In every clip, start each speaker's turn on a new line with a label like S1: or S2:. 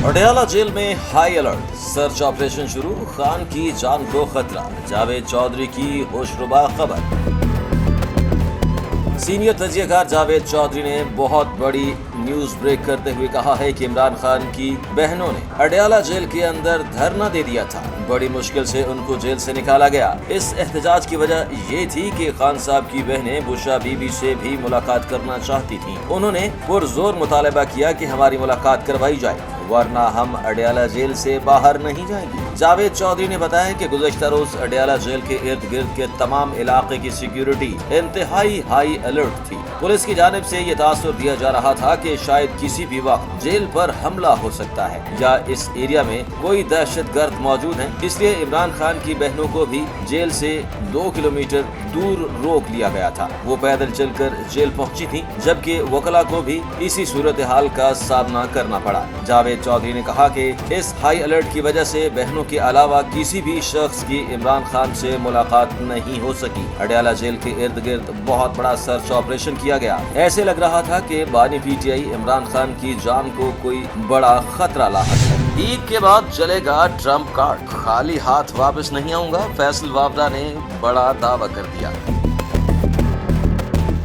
S1: Adiala jail में high alert, search operation शुरू, खान की जान को खतरा, जावेद चौधरी की होशरुबा खबर। सीनियर तजियाकार जावेद चौधरी ने बहुत बड़ी न्यूज ब्रेक करते हुए कहा है कि इमरान खान की बहनों ने अडयाला जेल के अंदर धरना दे दिया था, बड़ी मुश्किल से उनको जेल से निकाला गया। इस एहतजाज की वजह ये थी कि खान साहब की बहनें बुशरा बीबी से भी मुलाकात करना चाहती थीं। उन्होंने पुरजोर मुतालबा किया कि हमारी मुलाकात करवाई जाए, वरना हम अडयाला जेल से बाहर नहीं जाएंगे। जावेद चौधरी ने बताया कि गुज़श्ता रोज अडयाला जेल के इर्द गिर्द के तमाम इलाके की सिक्योरिटी इंतहाई हाई अलर्ट थी। पुलिस की जानिब से ये तासुर दिया जा रहा था कि शायद किसी भी वक्त जेल पर हमला हो सकता है या इस एरिया में कोई दहशतगर्द मौजूद है, इसलिए इमरान खान की बहनों को भी जेल से 2 किलोमीटर दूर रोक लिया गया था। वो पैदल चलकर जेल पहुंची थी, जबकि वकला को भी इसी सूरत हाल का सामना करना पड़ा। जावेद चौधरी ने कहा कि इस हाई अलर्ट की वजह से बहनों के अलावा किसी भी शख्स की इमरान खान से मुलाकात नहीं हो सकी। अडयाला जेल के इर्द गिर्द बहुत बड़ा सर्च ऑपरेशन किया गया। ऐसे लग रहा था कि बानी पीटीआई इमरान खान की जान को कोई बड़ा खतरा लाहक है। ईद के बाद चलेगा ट्रम्प कार्ड, खाली हाथ वापस नहीं आऊंगा, फैसल वावदा ने बड़ा दावा कर दिया।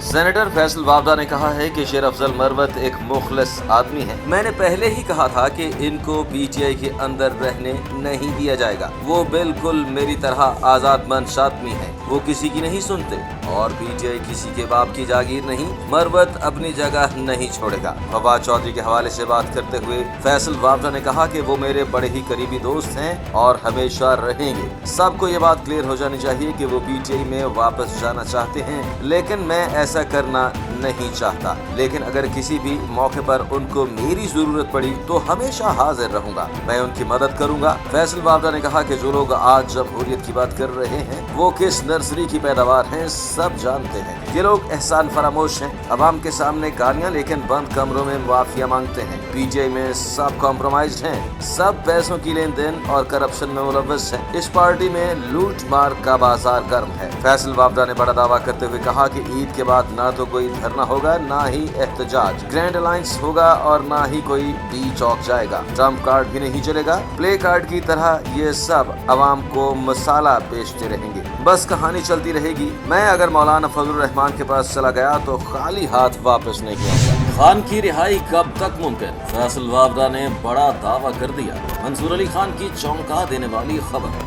S1: सेनेटर फैसल वावदा ने कहा है कि शेर अफजल मरवत एक मुखलिस आदमी है। मैंने पहले ही कहा था कि इनको पीटीआई के अंदर रहने नहीं दिया जाएगा। वो बिल्कुल मेरी तरह आजाद मंश आदमी है, वो किसी की नहीं सुनते और पीटीआई किसी के बाप की जागीर नहीं। मरवत अपनी जगह नहीं छोड़ेगा। फवाद चौधरी के हवाले से बात करते हुए फैसल वावदा ने कहा कि वो मेरे बड़े ही करीबी दोस्त हैं और हमेशा रहेंगे। सबको ये बात क्लियर हो जानी चाहिए कि वो पीटीआई में वापस जाना चाहते हैं, लेकिन मैं ऐसा करना नहीं चाहता। लेकिन अगर किसी भी मौके पर उनको मेरी जरूरत पड़ी तो हमेशा हाजिर रहूंगा, मैं उनकी मदद करूंगा। फैसल वावदा ने कहा कि जो लोग आज जमहूरियत की बात कर रहे हैं वो किस नर्सरी की पैदावार हैं सब जानते हैं। ये लोग एहसान फरामोश हैं, अवाम के सामने गालियां लेकिन बंद कमरों में माफिया मांगते हैं। पीटीआई में सब कॉम्प्रोमाइज्ड हैं, सब पैसों की लेन देन और करप्शन में मुलव्वस हैं। इस पार्टी में लूट मार का बाजार गर्म है। फैसल वावदा ने बड़ा दावा करते हुए कहा कि ईद के बाद ना तो कोई धरना होगा, ना ही एहतजाज, ग्रैंड अलायंस होगा और ना ही कोई डी चौक जाएगा। ट्रम्प कार्ड भी नहीं चलेगा। प्ले कार्ड की तरह ये सब अवाम को मसाला बेचते रहेंगे, बस कहानी चलती रहेगी। मैं अगर मौलाना फजलुर रहमान के पास चला गया तो खाली हाथ वापस नहीं आऊंगा। खान की रिहाई कब तक मुमकिन, फैसल वावदा ने बड़ा दावा कर दिया। मंसूर अली खान की चौंका देने वाली खबर।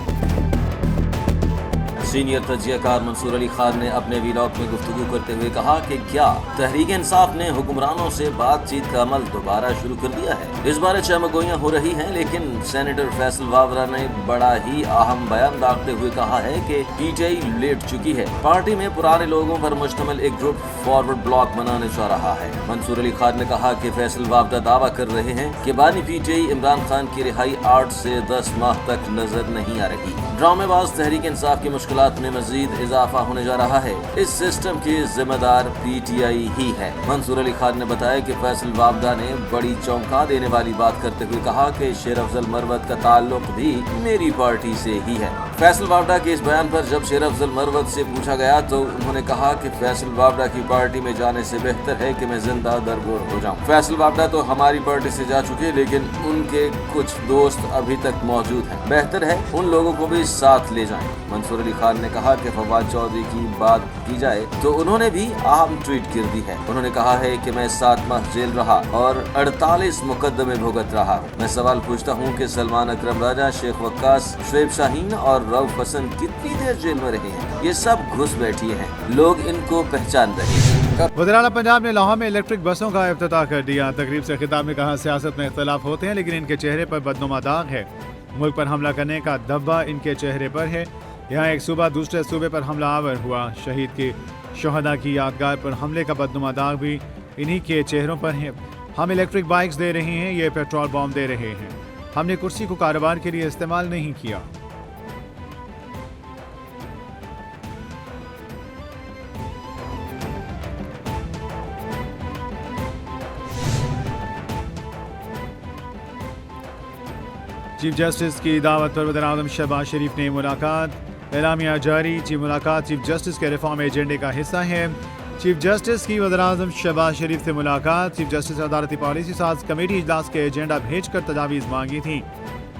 S1: सीनियर तजियाकार मंसूर अली खान ने अपने वीलॉग में गुफ्तगू करते हुए कहा कि क्या तहरीक इंसाफ ने हुक्मरानों से बातचीत का अमल दोबारा शुरू कर दिया है। इस बारे चमगोइयां हो रही हैं, लेकिन सेनेटर फैसल वावदा ने बड़ा ही अहम बयान दागते हुए कहा है कि पीटीआई लेट चुकी है। पार्टी में पुराने लोगों पर मुश्तमिल एक ग्रुप फॉरवर्ड ब्लॉक बनाने जा रहा है। मंसूर अली खान ने कहा कि फैसल वावदा दावा कर रहे हैं कि बानी पीटीआई इमरान खान की रिहाई 8 से 10 माह तक नजर नहीं आ रही। ड्रामेबाज तहरीक इंसाफ की मुश्किलात में मजीद इजाफा होने जा रहा है। इस सिस्टम की जिम्मेदार पीटीआई ही है। मंसूर अली खान ने बताया कि फैसल वावदा ने बड़ी चौंका देने वाली बात करते हुए कहा कि शेर अफजल मरवत का ताल्लुक भी मेरी पार्टी से ही है। फैसल वावदा के इस बयान पर जब शेर अफजल मरवत से पूछा गया तो उन्होंने कहा कि फैसल वावदा की पार्टी में जाने से बेहतर है कि मैं जिंदा दरगोर हो जाऊं। फैसल वावदा तो हमारी पार्टी से जा चुके, लेकिन उनके कुछ दोस्त अभी तक मौजूद हैं। बेहतर है उन लोगों को भी साथ ले जाएं। मंसूर अली खान ने कहा कि फवाद चौधरी की बात की जाए तो उन्होंने भी अहम ट्वीट कर दी है। उन्होंने कहा है कि मैं 7 माह जेल रहा और 48 मुकदमे भुगत रहा। मैं सवाल पूछता हूँ कि सलमान अकरम राजा, शेख वक्कास, शुएब शाहीन और रऊफ हसन कितनी देर जेल में रहे हैं। ये सब घुस बैठी हैं, लोग इनको पहचान रहे हैं।
S2: वज़ीर-ए-आला पंजाब ने लाहौर में इलेक्ट्रिक बसों का इफ्तिताह कर दिया। तकरीब से खिताब में कहा सियासत में इख्तलाफ होते हैं, लेकिन इनके चेहरे पर बदनुमा दाग है। मुल्क पर हमला करने का दब्बा इनके चेहरे पर है। यहाँ एक सूबा दूसरे सूबे पर हमला आवर हुआ। शहीद के शहदा की यादगार पर हमले का बदनुमा दाग भी इन्हीं के चेहरों पर है। हम इलेक्ट्रिक बाइक्स दे रहे हैं, ये पेट्रोल बम दे रहे हैं। हमने कुर्सी को कारोबार के लिए इस्तेमाल नहीं किया। चीफ जस्टिस की दावत पर वज़ीर आज़म शहबाज शरीफ ने मुलाकात। एलामिया जारी। चीफ मुलाकात चीफ जस्टिस के रिफॉर्म एजेंडे का हिस्सा है। چیف جسٹس کی وزیراعظم شہباز شریف سے ملاقات. چیف جسٹس نے عدالتی پالیسی ساز کمیٹی اجلاس کے ایجنڈا بھیج کر تجاویز مانگی تھیں.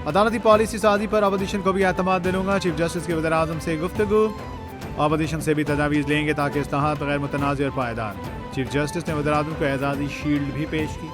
S2: عدالتی پالیسی سازی پر اپوزیشن کو بھی اعتماد دلوں گا. چیف جسٹس کی وزیراعظم سے گفتگو. اپوزیشن سے بھی تجاویز لیں گے تاکہ اصلاحات غیر متنازع اور پائیدار. چیف جسٹس نے وزیراعظم کو اعزازی شیلڈ بھی پیش کی.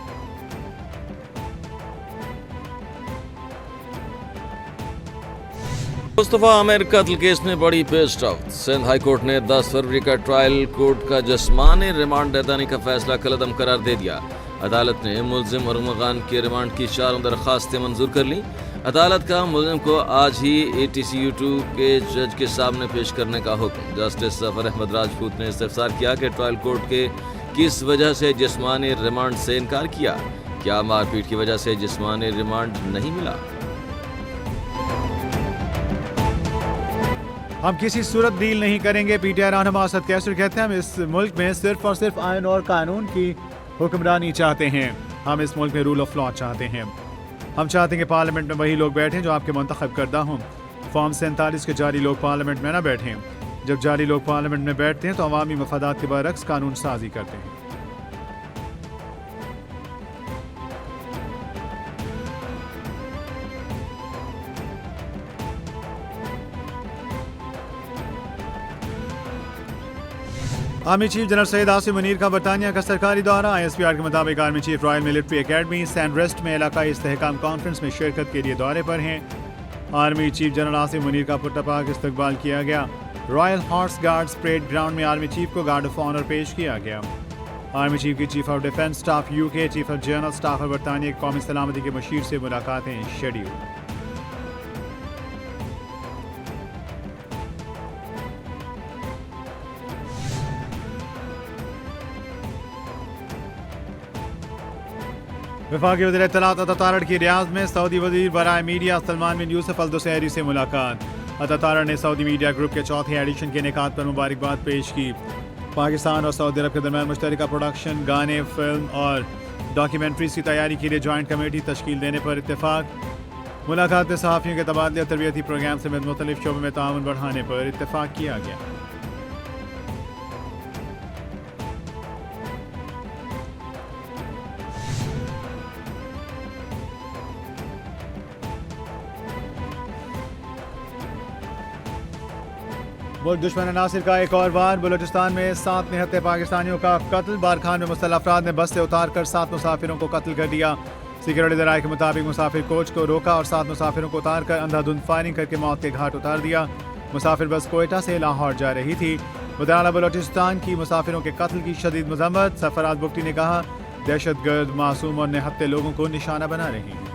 S1: مصطفیٰ عامر قتل کیس میں بڑی پیش رفت. سندھ ہائی کورٹ نے 10 فروری کا ٹرائل کورٹ کا جسمانی ریمانڈ اعطانے کا فیصلہ کالعدم قرار دے دیا. عدالت نے ملزم ارمغان کے ریمانڈ کی 4 درخواستیں منظور کر لیں. عدالت کا ملزم کو آج ہی ATCU2 کے جج کے سامنے پیش کرنے کا حکم. جسٹس ظفر احمد راجپوت نے استفسار کیا کہ ٹرائل کورٹ کے کس وجہ سے جسمانی ریمانڈ سے انکار کیا. کیا مار پیٹ کی وجہ سے جسمانی ریمانڈ نہیں ملا؟
S2: ہم کسی صورت ڈیل نہیں کریں گے. PTI رہنما اسد کیسر کہتے ہیں ہم اس ملک میں صرف اور صرف آئین اور قانون کی حکمرانی چاہتے ہیں. ہم اس ملک میں رول آف لا چاہتے ہیں. ہم چاہتے ہیں کہ پارلیمنٹ میں وہی لوگ بیٹھیں جو آپ کے منتخب کردہ ہوں. فارم 47 کے جاری لوگ پارلیمنٹ میں نہ بیٹھیں. جب جاری لوگ پارلیمنٹ میں بیٹھتے ہیں تو عوامی مفادات کے برعکس قانون سازی کرتے ہیں. Army chief general Syed Asif Munir کا برطانیہ کا سرکاری دورہ. ISPR کے مطابق army chief royal military academy Sandhurst میں علاقائی استحکام کانفرنس میں شرکت کے لیے دورے پر ہیں. Army chief general Asif Munir کا پرتپاک استقبال کیا گیا. Royal horse guards parade ground میں آرمی چیف کو گارڈ آف آنر پیش کیا گیا. آرمی چیف کی chief of defence staff UK، chief of general staff of برطانیہ کی قومی سلامتی کے مشیر سے ملاقاتیں شیڈیول. وفاقی وزیر اطلاعات عطا تارڑ کی ریاض میں سعودی وزیر برائے میڈیا سلمان بن یوسف الدوسیری سے ملاقات. عطا تارڑ نے سعودی میڈیا گروپ کے 4تھے ایڈیشن کے انعقاد پر مبارکباد پیش کی. پاکستان اور سعودی عرب کے درمیان مشترکہ پروڈکشن، گانے، فلم اور ڈاکیومنٹریز کی تیاری کے لیے جوائنٹ کمیٹی تشکیل دینے پر اتفاق. ملاقات میں صحافیوں کے تبادلے اور تربیتی پروگرام سمیت مختلف شعبوں میں تعاون بڑھانے پر اتفاق کیا گیا. ملک دشمن عناصر کا ایک اور وار. بلوچستان میں 7 نہتے پاکستانیوں کا قتل. بارکھان میں مسلح افراد نے بس سے اتار کر 7 مسافروں کو قتل کر دیا. سیکورٹی ذرائع کے مطابق مسافر کوچ کو روکا اور 7 مسافروں کو اتار کر اندھا دھند فائرنگ کر کے موت کے گھاٹ اتار دیا. مسافر بس کوئٹہ سے لاہور جا رہی تھی. وزیر بلوچستان کی مسافروں کے قتل کی شدید مذمت. سرفراز بگٹی نے کہا دہشت گرد معصوم اور نہتے لوگوں کو نشانہ بنا رہے ہیں.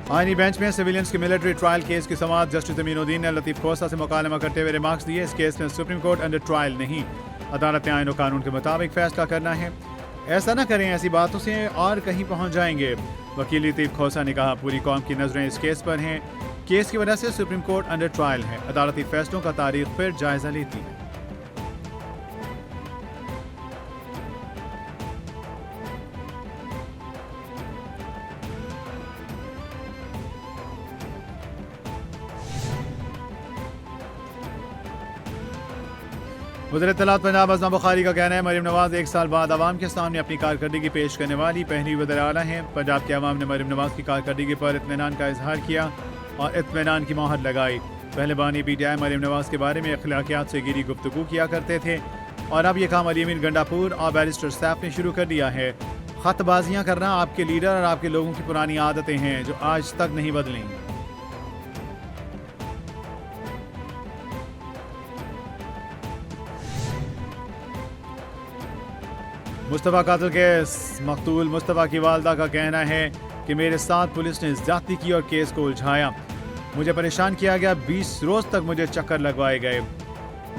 S2: آئینی بینچ میں سویلینز کے ملٹری ٹرائل کیس کی سماعت. جسٹس امین الدین نے لطیف کھوسہ سے مکالمہ کرتے ہوئے ریمارکس دیے اس کیس میں سپریم کورٹ انڈر ٹرائل نہیں. عدالت نے آئین و قانون کے مطابق فیصلہ کرنا ہے. ایسا نہ کریں، ایسی باتوں سے اور کہیں پہنچ جائیں گے. وکیل لطیف کھوسہ نے کہا پوری قوم کی نظریں اس کیس پر ہیں. کیس کی وجہ سے سپریم کورٹ انڈر ٹرائل ہے. عدالتی فیصلوں کا تاریخ پھر جائزہ لیتی ہے. وزیر اطلاعات پنجاب ازما بخاری کا کہنا ہے مریم نواز 1 سال بعد عوام کے سامنے اپنی کارکردگی پیش کرنے والی پہلی وزیر اعلیٰ ہیں. پنجاب کے عوام نے مریم نواز کی کارکردگی پر اطمینان کا اظہار کیا اور اطمینان کی مہر لگائی. پہلے بانی PTI مریم نواز کے بارے میں اخلاقیات سے گری گفتگو کیا کرتے تھے اور اب یہ کام علی امین گنڈاپور اور بیرسٹر سیف نے شروع کر دیا ہے. خط بازیاں کرنا آپ کے لیڈر اور آپ کے لوگوں کی پرانی عادتیں ہیں جو آج تک نہیں بدلیں. مصطفیٰ قاتل کے مقتول مصطفیٰ کی والدہ کا کہنا ہے کہ میرے ساتھ پولیس نے زیادتی کی اور کیس کو الجھایا. مجھے پریشان کیا گیا. 20 روز تک مجھے چکر لگوائے گئے.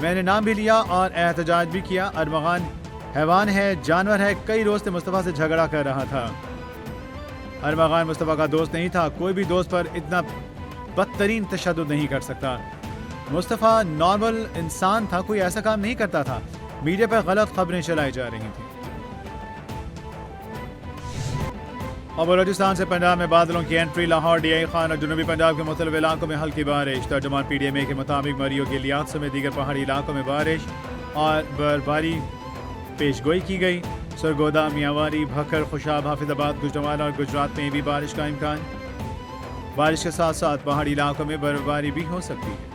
S2: میں نے نام بھی لیا اور احتجاج بھی کیا. ارمغان حیوان ہے، جانور ہے. کئی روز سے مصطفیٰ سے جھگڑا کر رہا تھا. ارمغان مصطفیٰ کا دوست نہیں تھا. کوئی بھی دوست پر اتنا بدترین تشدد نہیں کر سکتا. مصطفیٰ نارمل انسان تھا، کوئی ایسا کام نہیں کرتا تھا. میڈیا پر غلط خبریں چلائی جا رہی تھیں. اور بلوچستان سے پنجاب میں بادلوں کی entry, Lahore D I Khan اور جنوبی پنجاب کے مختلف علاقوں میں ہلکی بارش۔ ترجمان پی ڈی ایم اے کے مطابق مریو کے لیات سمیت دیگر پہاڑی علاقوں میں بارش اور برفباری پیش گوئی کی گئی۔ سرگودا، میاںوالی، بھکر، خوشاب، حافظ آباد، گوجرانوالہ اور گجرات میں بھی بارش کا امکان۔ بارش کے ساتھ ساتھ پہاڑی علاقوں میں برفباری بھی ہو سکتی ہے۔